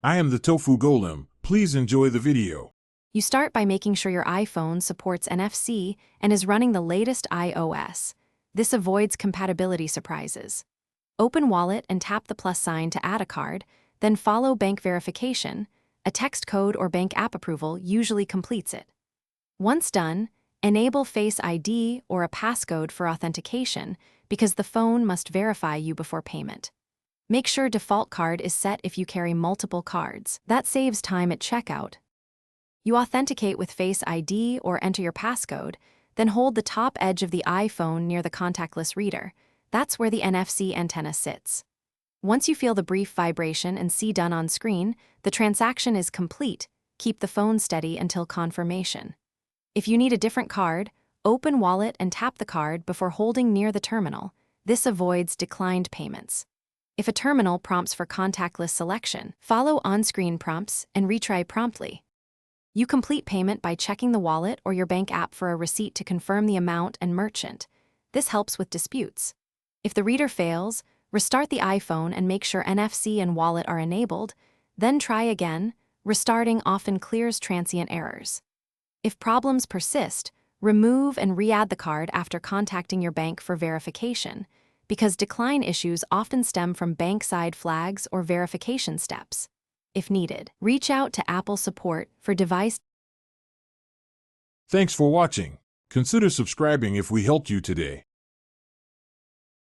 I am the Tofu Golem. Please enjoy the video. You start by making sure your iPhone supports NFC and is running the latest iOS. This avoids compatibility surprises. Open Wallet and tap the plus sign to add a card, then follow bank verification. A text code or bank app approval usually completes it. Once done, enable Face ID or a passcode for authentication because the phone must verify you before payment. Make sure default card is set if you carry multiple cards. That saves time at checkout. You authenticate with Face ID or enter your passcode, then hold the top edge of the iPhone near the contactless reader. That's where the NFC antenna sits. Once you feel the brief vibration and see done on screen, the transaction is complete. Keep the phone steady until confirmation. If you need a different card, open Wallet and tap the card before holding near the terminal. This avoids declined payments. If a terminal prompts for contactless selection, follow on-screen prompts and retry promptly. You complete payment by checking the wallet or your bank app for a receipt to confirm the amount and merchant. This helps with disputes. If the reader fails, restart the iPhone and make sure NFC and wallet are enabled, then try again. Restarting often clears transient errors. If problems persist, remove and re-add the card after contacting your bank for verification, because decline issues often stem from bank-side flags or verification steps. If needed, reach out to Apple support for device. Thanks for watching. Consider subscribing if we helped you today.